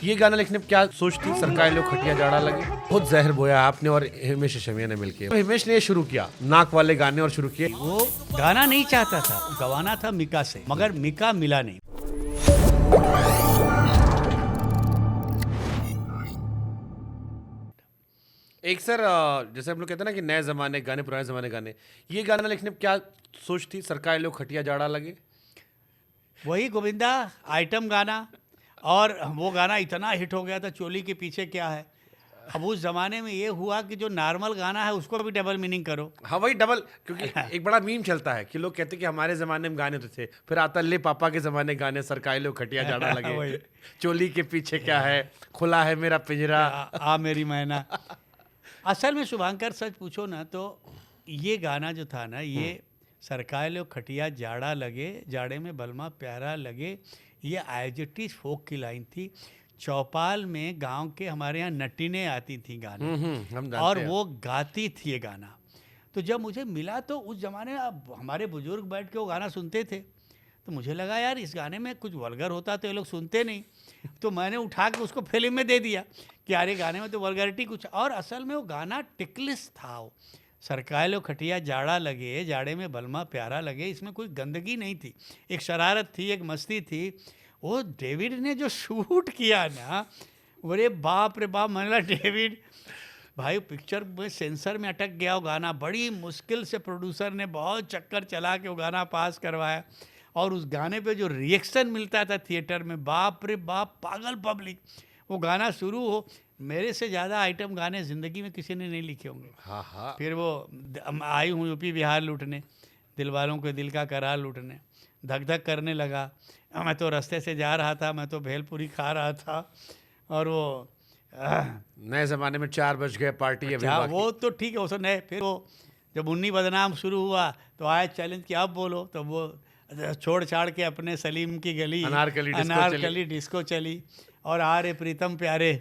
ये गाना लिखने में क्या सोच थी? सरकारी लोग खटिया जाड़ा लगे, बहुत जहर बोया आपने और हिमेश रेशमिया ने मिलके। तो हिमेश ने ये शुरू किया, नाक वाले गाने और शुरू किए। वो गाना नहीं चाहता था, गवाना था मिका से, मगर मिका मिला नहीं। एक सर जैसे हम लोग कहते हैं ना कि नए जमाने गाने पुराने जमाने गाने, ये गाना लिखने में क्या सोच थी? सरकारी लोग खटिया जाड़ा लगे। वही गोविंदा आइटम गाना, और वो गाना इतना हिट हो गया था, चोली के पीछे क्या है। अब उस जमाने में ये हुआ कि जो नॉर्मल गाना है उसको भी डबल मीनिंग करो। हाँ वही डबल, क्योंकि एक बड़ा मीम चलता है कि लोग कहते हैं कि हमारे जमाने में गाने होते थे, फिर आता ले पापा के जमाने गाने, सरकारी लोग खटिया जाड़ा लगे, चोली के पीछे क्या है, खुला है मेरा पिंजरा, आ मेरी मैना। असल में शुभांकर सच पूछो ना तो ये गाना जो था ना, ये सरकारी लोग खटिया जाड़ा लगे, जाड़े में बलमा प्यारा लगे, ये एज फोक की लाइन थी। चौपाल में गांव के हमारे यहाँ नटीनें आती थी गाने, हम जानते और हैं। वो गाती थी ये गाना। तो जब मुझे मिला तो उस ज़माने में अब हमारे बुजुर्ग बैठ के वो गाना सुनते थे, तो मुझे लगा यार इस गाने में कुछ वल्गर होता तो ये लोग सुनते नहीं। तो मैंने उठा के उसको फिल्म में दे दिया कि यार ये गाने में तो वल्गैरिटी कुछ, और असल में वो गाना टिकलिस था। वो सरकारी लोग खटिया जाड़ा लगे, जाड़े में बलमा प्यारा लगे, इसमें कोई गंदगी नहीं थी, एक शरारत थी, एक मस्ती थी। वो डेविड ने जो शूट किया ना, अरे बाप रे बाप, मैंने बोला डेविड भाई पिक्चर में सेंसर में अटक गया वो गाना, बड़ी मुश्किल से प्रोड्यूसर ने बहुत चक्कर चला के वो गाना पास करवाया। और उस गाने पे जो रिएक्शन मिलता था थिएटर में, बाप रे बाप, पागल पब्लिक। वो गाना शुरू हो, मेरे से ज़्यादा आइटम गाने ज़िंदगी में किसी ने नहीं लिखे होंगे। हाँ हाँ, फिर वो आई हूँ यूपी बिहार लूटने, दिल वालों के दिल का करार लूटने, धक धक करने लगा, मैं तो रास्ते से जा रहा था, मैं तो भेलपुरी खा रहा था, और वो नए जमाने में 4 बज गए, पार्टी अभी अच्छा बाकी। वो तो ठीक है, वो सब नहीं। फिर वो जब उन्नी बदनाम शुरू हुआ तो आया चैलेंज कि अब बोलो, तो वो छोड़ छाड़ के अपने सलीम की गली, अनारकली डिस्को चली, और आ रे प्रीतम प्यारे,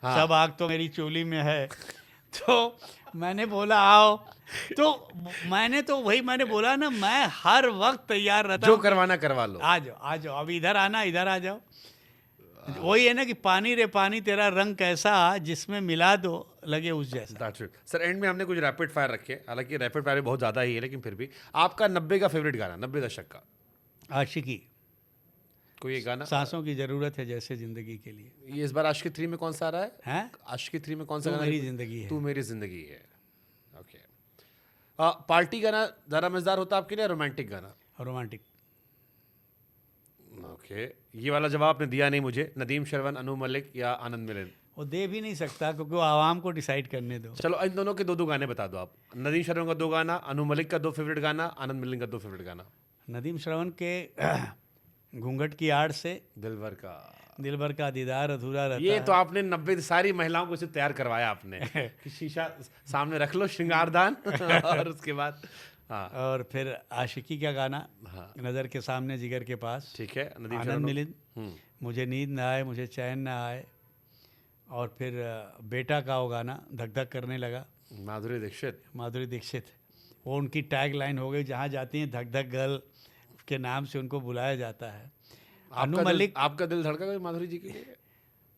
हाँ। सब आग तो मेरी चोली में है। तो मैंने बोला आओ, तो मैंने बोला ना, मैं हर वक्त तैयार रहता जो हूँ, करवाना करवा लो। आ जाओ आ जाओ, अब इधर आना, इधर आ जाओ। वही है ना कि पानी रे पानी तेरा रंग कैसा, जिसमें मिला दो लगे उस जैसा। That's it. सर एंड में हमने कुछ रैपिड फायर रखे, हालांकि रैपिड फायर बहुत ज़्यादा ही है, लेकिन फिर भी आपका 90 का फेवरेट गाना, 90 दशक का आशिकी, कोई एक गाना? सांसों की जरूरत है जैसे जिंदगी के लिए। ये इस बार आशिकी 3 में कौन सा आ रहा है? हैं? आशिकी 3 में कौन सा तू गाना? मेरी जिंदगी है। तू मेरी जिंदगी है। ओके। पार्टी गाना ज़्यादा मजेदार होता है आपके लिए, रोमांटिक गाना? रोमांटिक। ओके, ये वाला जवाब आपने दिया नहीं मुझे। नदीम श्रवण, अनु मलिक या आनंद मिलिंद? वो दे भी नहीं सकता क्योंकि वो आवाम को डिसाइड करने दो। चलो इन दोनों के दो दो गाने बता दो आप। नदीम श्रवण का 2 गाना, अनु मलिक का 2 फेवरेट गाना, आनंद मिलिंद का 2 फेवरेट गाना। नदीम श्रवण के घूंघट की आड़ से दिलबर का, दिलबर का दीदार अधूरा रहता ये है। तो आपने 90 सारी महिलाओं को इसे तैयार करवाया आपने कि शीशा सामने रख लो, श्रृंगारदान और उसके बाद हाँ। और फिर आशिकी का गाना, हाँ। नज़र के सामने जिगर के पास, ठीक है, नदीम आनंद श्रवण। मिलिंद, मुझे नींद ना आए, मुझे चैन ना आए, और फिर बेटा का वो गाना धक धक करने लगा, माधुरी दीक्षित। माधुरी दीक्षित। वो उनकी टैग लाइन हो गई, जहाँ जाती हैं धक धक गर्ल के नाम से उनको बुलाया जाता है। अनु मलिक, आपका दिल धड़का कभी माधुरी जी के लिए?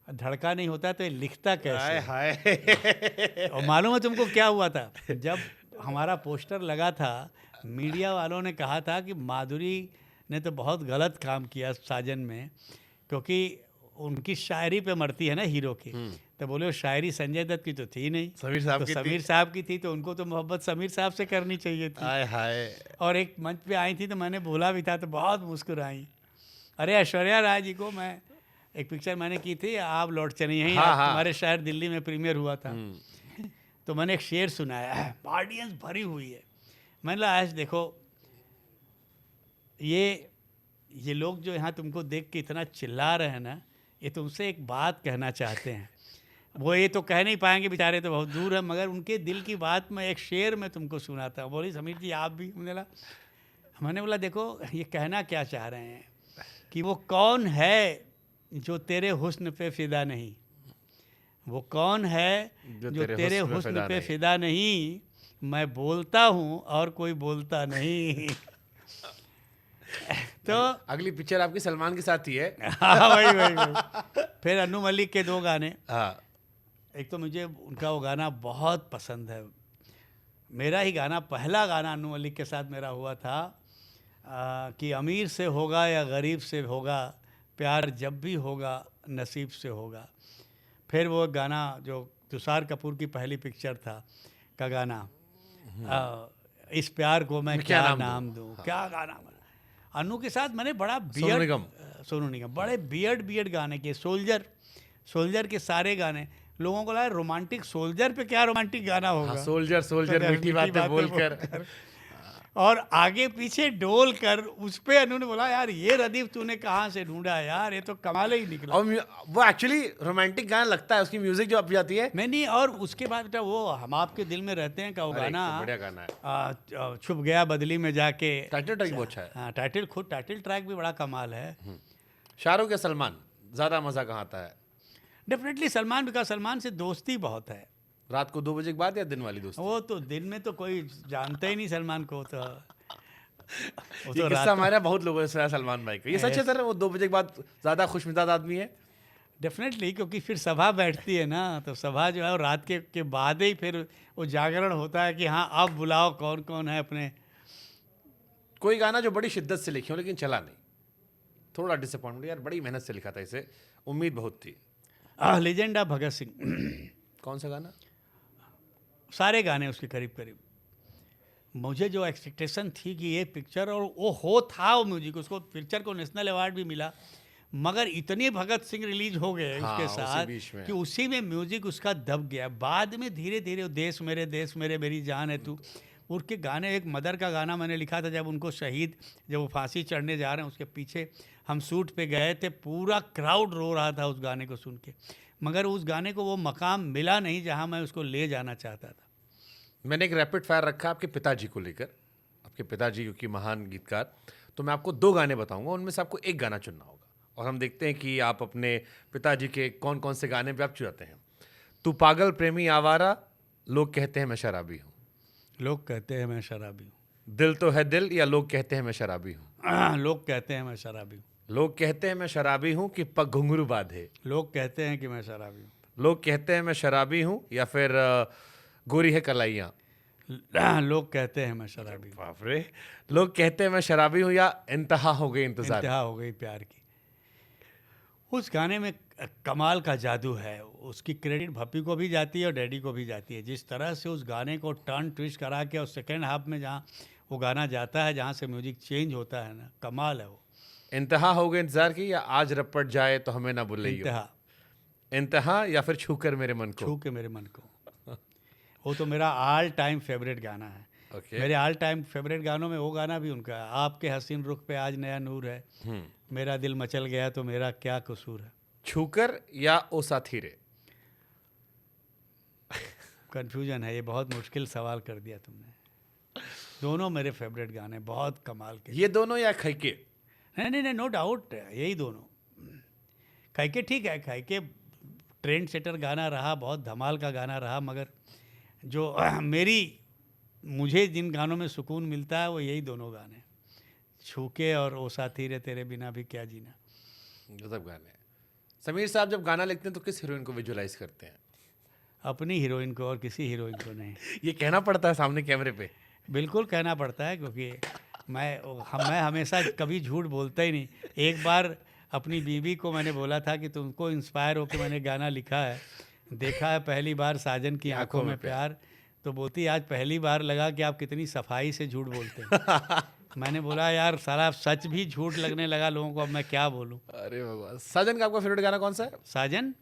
धड़का नहीं होता तो ये लिखता कैसे? हाय और मालूम है तुमको क्या हुआ था? जब हमारा पोस्टर लगा था, मीडिया वालों ने कहा था कि माधुरी ने तो बहुत गलत काम किया साजन में, क्योंकि उनकी शायरी पे मरती है ना हीरो की। तो बोले वो शायरी संजय दत्त की तो थी नहीं, समीर साहब तो की समीर साहब की थी, तो उनको तो मोहब्बत समीर साहब से करनी चाहिए थी। हाय हाय। और एक मंच पे आई थी तो मैंने बोला भी था, तो बहुत मुस्कुराई। अरे ऐश्वर्या राय जी को मैं एक पिक्चर मैंने की थी, आप लौट चले यहीं, हाँ, हाँ। हमारे शहर दिल्ली में प्रीमियर हुआ था। तो मैंने एक शेर सुनाया, ऑडियंस भरी हुई है। मैंने कहा आज देखो, ये लोग जो यहाँ तुमको देख के इतना चिल्ला रहे हैं ना, ये तुमसे एक बात कहना चाहते हैं। वो ये तो कह नहीं पाएंगे बेचारे, तो बहुत दूर है, मगर उनके दिल की बात मैं एक शेर में तुमको सुनाता हूँ। बोली समीर जी आप भी? मैंने बोला देखो ये कहना क्या चाह रहे हैं कि वो कौन है जो तेरे हुस्न पे फिदा नहीं, वो कौन है जो तेरे हुस्न पे फिदा नहीं, मैं बोलता हूँ और कोई बोलता नहीं। तो अगली पिक्चर आपकी सलमान के साथ ही है। हाँ वही। फिर अनु मलिक के 2 गाने। हाँ। एक तो मुझे उनका वो गाना बहुत पसंद है। मेरा ही गाना, पहला गाना अनु मलिक के साथ मेरा हुआ था कि अमीर से होगा या गरीब से होगा, प्यार जब भी होगा नसीब से होगा। फिर वो गाना जो तुषार कपूर की पहली पिक्चर था का गाना, इस प्यार को मैं क्या नाम दूँ। हाँ। क्या गाना। अनु के साथ मैंने बड़ा सोनू निगम बड़े बियर्ड गाने किए। सोल्जर के सारे गाने लोगों को लगा रोमांटिक, सोल्जर पे क्या रोमांटिक गाना होगा। हाँ, सोल्जर मीठी बातें बोलकर और आगे पीछे डोल कर उस पे अनु ने बोला यार ये रदीफ तूने कहाँ से ढूंढा यार, ये तो कमाल ही निकला। और वो एक्चुअली रोमांटिक गाना लगता है, उसकी म्यूजिक जो अब जाती है। मैं नहीं, और उसके बाद बेटा वो हम आपके दिल में रहते हैं का वो गाना, बढ़िया गाना है। छुप गया बदली में जाके, टाइटल ट्रैक बहुत अच्छा है। हाँ, टाइटल ट्रैक भी बड़ा कमाल है। शाहरुख या सलमान ज़्यादा मज़ा कहाँ आता है? डेफिनेटली सलमान, बिकॉज सलमान से दोस्ती बहुत है। रात को 2 बजे के बाद या दिन वाली दोस्ती? वो तो दिन में तो कोई जानता ही नहीं सलमान को, तो ये किस्सा हमारे बहुत लोगों ने सुना सलमान भाई को। ये सच है सर, वो 2 बजे के बाद ज़्यादा खुशमिजाज आदमी है? डेफिनेटली, क्योंकि फिर सभा बैठती है ना, तो सभा जो है वो रात के बाद ही फिर वो जागरण होता है कि हाँ अब बुलाओ कौन कौन है अपने। कोई गाना जो बड़ी शिद्दत से लिखे हो लेकिन चला नहीं, थोड़ा डिसअपॉइंटमेंट, यार बड़ी मेहनत से लिखा था इसे, उम्मीद बहुत थी। Legend of Bhagat Singh. कौन सा गाना? सारे गाने उसके करीब करीब। मुझे जो एक्सपेक्टेशन थी कि ये पिक्चर, और वो हो था वो म्यूजिक, उसको पिक्चर को नेशनल अवार्ड भी मिला, मगर इतने भगत सिंह रिलीज हो गए हाँ, उसके साथ कि उसी में म्यूजिक उसका दब गया। बाद में धीरे धीरे देश मेरे मेरी जान है तू, उनके गाने, एक मदर का गाना मैंने लिखा था जब उनको शहीद, जब वो फांसी चढ़ने जा रहे हैं, उसके पीछे हम शूट पे गए थे, पूरा क्राउड रो रहा था उस गाने को सुन के, मगर उस गाने को वो मकाम मिला नहीं जहां मैं उसको ले जाना चाहता था। मैंने एक रैपिड फायर रखा आपके पिताजी को लेकर, आपके पिताजी क्योंकि महान गीतकार, तो मैं आपको 2 गाने बताऊंगा, उनमें से आपको एक गाना चुनना होगा और हम देखते हैं कि आप अपने पिताजी के कौन कौन से गाने पे आप चुनाते हैं। तू पागल प्रेमी आवारा, लोग कहते हैं मैं शराबी हूँ। लोग कहते हैं मैं शराबी हूँ। दिल तो है दिल, या लोग कहते हैं मैं शराबी हूँ। लोग कहते हैं मैं शराबी हूँ। लोग कहते हैं मैं शराबी हूँ कि पग घुंघरू बांधे। लोग कहते हैं कि मैं शराबी हूँ। लोग कहते हैं मैं शराबी हूँ, या फिर गोरी है कलाइयाँ। लोग कहते हैं मैं शराबी हूँ। बाप रे। लोग कहते हैं मैं शराबी हूँ, या इंतहा हो गई इंतजार। इंतहा हो गई प्यार की। उस गाने में कमाल का जादू है, उसकी क्रेडिट भप्पी को भी जाती है और डैडी को भी जाती है। जिस तरह से उस गाने को टर्न ट्विस्ट करा के, और सेकेंड हाफ में जहाँ वो गाना जाता है, जहाँ से म्यूजिक चेंज होता है ना, कमाल है वो। इंतहा हो गई इंतजार की, या आज रपट जाए तो हमें ना भूलियो। इंतहा। इंतहा, या फिर छूकर मेरे मन को। छू के मेरे मन को। वो तो मेरा ऑल टाइम फेवरेट गाना है। Okay. मेरे ऑल टाइम फेवरेट गानों में वो गाना भी उनका है, आपके हसीन रुख पे आज नया नूर है, मेरा दिल मचल गया तो मेरा क्या कसूर है। छूकर या ओ साथी रे? कंफ्यूजन है, ये बहुत मुश्किल सवाल कर दिया तुमने। दोनों मेरे फेवरेट गाने, बहुत कमाल के। ये दोनों या खैके? नहीं, नो डाउट, यही दोनों। खैके ठीक है, खैके ट्रेंड सेटर गाना रहा, बहुत धमाल का गाना रहा, मगर जो मुझे जिन गानों में सुकून मिलता है वो यही दोनों गाने, छूके और ओ साथी रे तेरे बिना भी क्या जीना। गजब गाने। समीर साहब जब गाना लिखते हैं तो किस हीरोइन को विजुअलाइज करते हैं? अपनी हीरोइन को, और किसी हीरोइन को नहीं। ये कहना पड़ता है सामने कैमरे पे? बिल्कुल कहना पड़ता है, क्योंकि मैं हमेशा कभी झूठ बोलता ही नहीं। एक बार अपनी बीवी को मैंने बोला था कि तुमको इंस्पायर होकर मैंने गाना लिखा है, देखा है पहली बार साजन की आंखों में प्यार, तो बोलती आज पहली बार लगा कि आप कितनी सफाई से झूठ बोलते हैं। मैंने बोला यार सारा सच भी झूठ लगने लगा लोगों को, अब मैं क्या बोलूं। अरे भगवान। साजन का आपका फेवरेट गाना कौन सा है? साजन,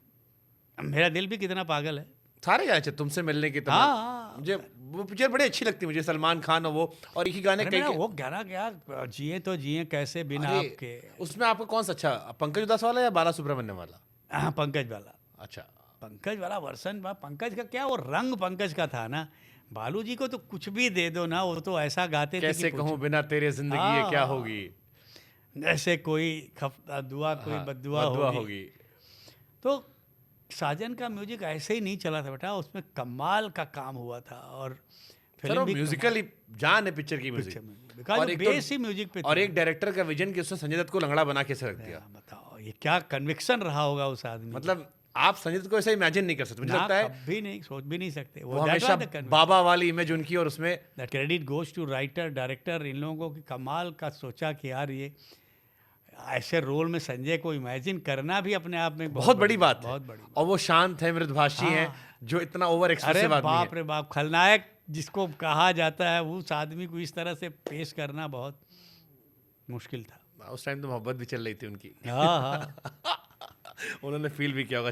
मेरा दिल भी कितना पागल है, सारे गाने तुमसे मिलने की तमन्ना। हाँ, मुझे वो पिक्चर बड़ी अच्छी लगती है, मुझे सलमान खान और वो, और एक ही गाने कई वो गाना क्या, जिए तो जिए कैसे बिना आपके। उसमें आपको कौन सा अच्छा, पंकज उदास वाला या बाला सुब्रमण्यम वाला? हाँ, पंकज वाला। अच्छा, पंकज वाला वर्सन, पंकज का क्या, वो रंग पंकज का था ना। बालू जी को तो कुछ भी दे दो ना, वो तो ऐसा गाते थे कि कैसे कहूँ बिना तेरे जिंदगी ये क्या होगी, जैसे कोई दुआ कोई बद्दुआ होगी। तो साजन का म्यूजिक ऐसे ही नहीं चला था बेटा, उसमें कमाल का काम हुआ था। और सर वो म्यूजिकल जान है पिक्चर की music. Because base he music पे और एक डायरेक्टर का विजन कि उसने संजय दत्त को लंगड़ा बना के रख दिया। बताओ ये क्या कन्विक्शन रहा होगा उस आदमी, मतलब आप संजय दत्त को ऐसा इमेजिन नहीं कर सकते, मुझे लगता है कभी नहीं सोच भी नहीं सकते। वो हमेशा बाबा वाली इमेज उनकी, और उसमें that credit goes to writer director, इन लोगों की कमाल का सोचा कि यार ये ऐसे रोल में संजय को इमेजिन करना भी अपने आप में बहुत बड़ी बात है। बहुत बड़ी। और वो शांत है, मृदुभाषी हैं, जो इतना ओवर एक्सप्रेसिव आदमी है। बाप रे बाप, खलनायक जिसको कहा जाता है उस आदमी को इस तरह से पेश करना बहुत मुश्किल था। उस टाइम तो मोहब्बत भी चल रही थी उनकी। हाँ उन्होंने फील भी किया होगा।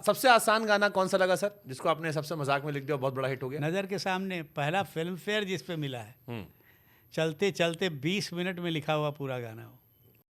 सबसे आसान गाना कौन सा लगा सर, जिसको आपने सबसे मजाक में लिख दिया, बहुत बड़ा हिट हो गया? नज़र के सामने पहला फिल्म फेयर जिस पे मिला है, चलते चलते 20 मिनट में लिखा हुआ पूरा गाना हो।